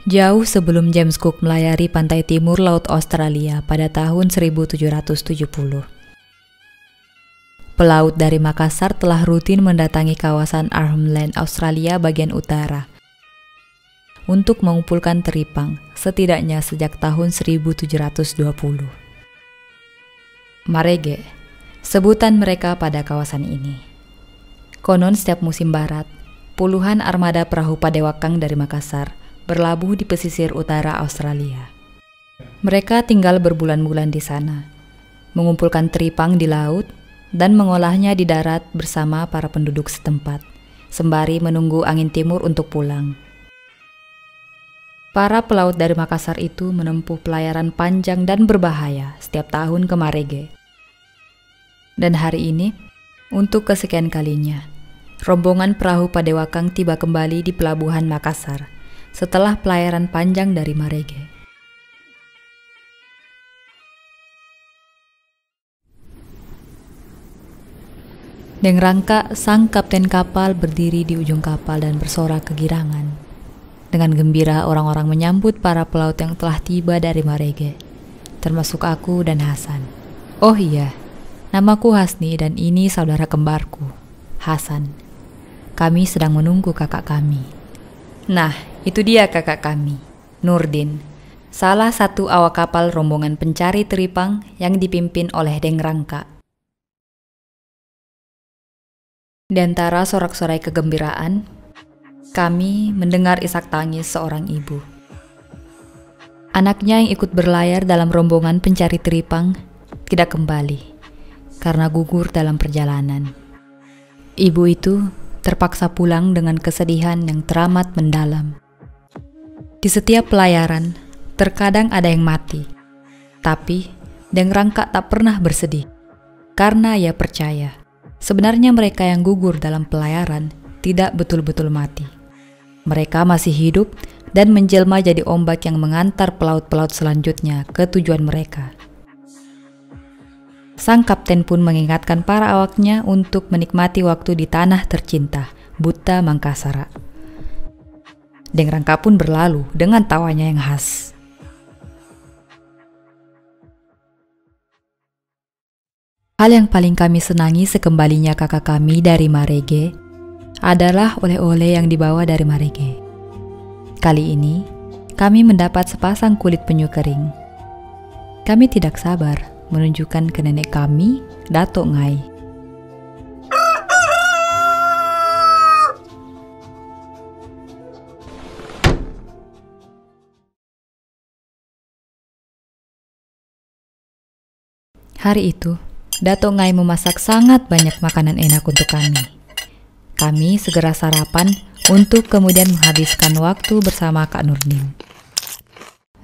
Jauh sebelum James Cook melayari pantai timur Laut Australia pada tahun 1770. Pelaut dari Makassar telah rutin mendatangi kawasan Arnhem Land Australia bagian utara untuk mengumpulkan teripang setidaknya sejak tahun 1720. Marege, sebutan mereka pada kawasan ini. Konon setiap musim barat, puluhan armada perahu padewakang dari Makassar berlabuh di pesisir utara Australia. Mereka tinggal berbulan-bulan di sana, mengumpulkan teripang di laut dan mengolahnya di darat bersama para penduduk setempat, sembari menunggu angin timur untuk pulang. Para pelaut dari Makassar itu menempuh pelayaran panjang dan berbahaya setiap tahun ke Marege. Dan hari ini, untuk kesekian kalinya, rombongan perahu padewakang tiba kembali di pelabuhan Makassar setelah pelayaran panjang dari Marege. Deng Rangka, sang kapten kapal, berdiri di ujung kapal dan bersorak kegirangan. Dengan gembira orang-orang menyambut para pelaut yang telah tiba dari Marege, termasuk aku dan Hasan. Oh iya, namaku Hasni dan ini saudara kembarku, Hasan. Kami sedang menunggu kakak kami. Nah, itu dia kakak kami, Nurdin, salah satu awak kapal rombongan pencari teripang yang dipimpin oleh Deng Rangka. Di antara sorak-sorai kegembiraan, kami mendengar isak tangis seorang ibu. Anaknya yang ikut berlayar dalam rombongan pencari teripang tidak kembali karena gugur dalam perjalanan. Ibu itu terpaksa pulang dengan kesedihan yang teramat mendalam. Di setiap pelayaran, terkadang ada yang mati. Tapi, Deng Rangka tak pernah bersedih. Karena ia percaya, sebenarnya mereka yang gugur dalam pelayaran tidak betul-betul mati. Mereka masih hidup dan menjelma jadi ombak yang mengantar pelaut-pelaut selanjutnya ke tujuan mereka. Sang kapten pun mengingatkan para awaknya untuk menikmati waktu di tanah tercinta, Buta Mangkasara. Deng Rangka pun berlalu dengan tawanya yang khas. Hal yang paling kami senangi sekembalinya kakak kami dari Marege adalah oleh-oleh yang dibawa dari Marege. Kali ini, kami mendapat sepasang kulit penyu kering. Kami tidak sabar menunjukkan ke nenek kami, Dato' Ngai. Hari itu, Dato' Ngai memasak sangat banyak makanan enak untuk kami. Kami segera sarapan untuk kemudian menghabiskan waktu bersama Kak Nurdin.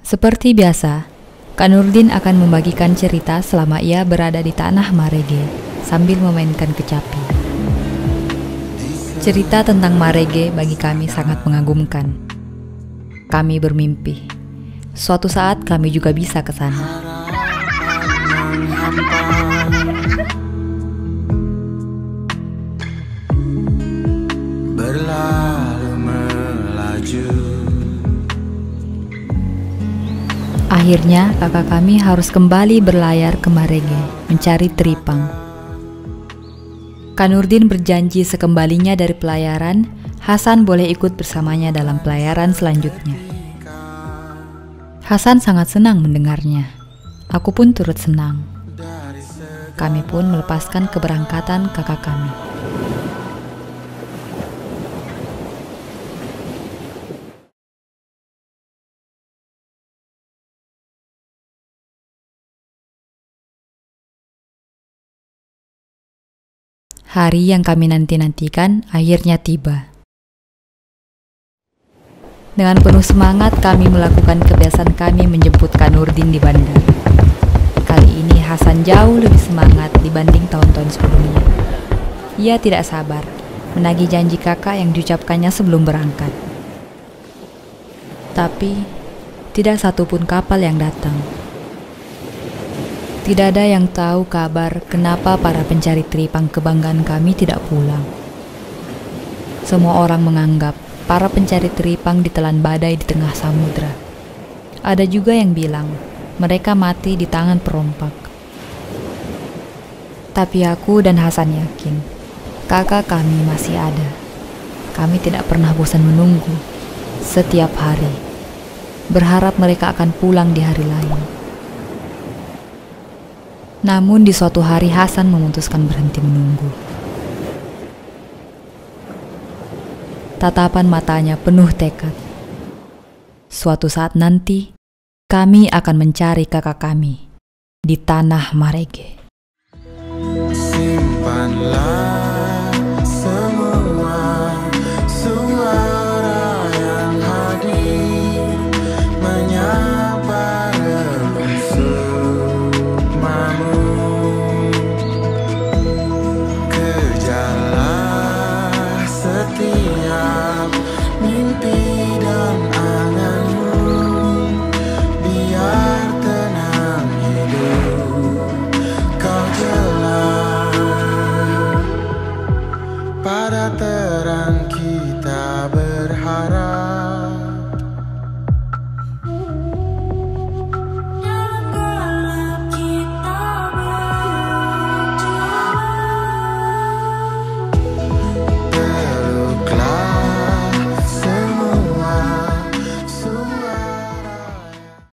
Seperti biasa, Kak Nurdin akan membagikan cerita selama ia berada di tanah Marege sambil memainkan kecapi. Cerita tentang Marege bagi kami sangat mengagumkan. Kami bermimpi, suatu saat kami juga bisa ke sana. Berlalu melaju. Akhirnya kakak kami harus kembali berlayar ke Marege mencari teripang. Kak Nurdin berjanji sekembalinya dari pelayaran, Hasan boleh ikut bersamanya dalam pelayaran selanjutnya. Hasan sangat senang mendengarnya. Aku pun turut senang. Kami pun melepaskan keberangkatan kakak kami. Hari yang kami nanti-nantikan akhirnya tiba. Dengan penuh semangat kami melakukan kebiasaan kami menjemput Kak Nurdin di bandar. Kali ini Hasan jauh lebih semangat dibanding tahun-tahun sebelumnya. Ia tidak sabar menagih janji kakak yang diucapkannya sebelum berangkat. Tapi tidak satupun kapal yang datang. Tidak ada yang tahu kabar kenapa para pencari teripang kebanggaan kami tidak pulang. Semua orang menganggap para pencari teripang ditelan badai di tengah samudra. Ada juga yang bilang mereka mati di tangan perompak. Tapi aku dan Hasan yakin kakak kami masih ada. Kami tidak pernah bosan menunggu setiap hari, berharap mereka akan pulang di hari lain. Namun di suatu hari Hasan memutuskan berhenti menunggu. Tatapan matanya penuh tekad. Suatu saat nanti, kami akan mencari kakak kami di tanah Marege. Simpanlah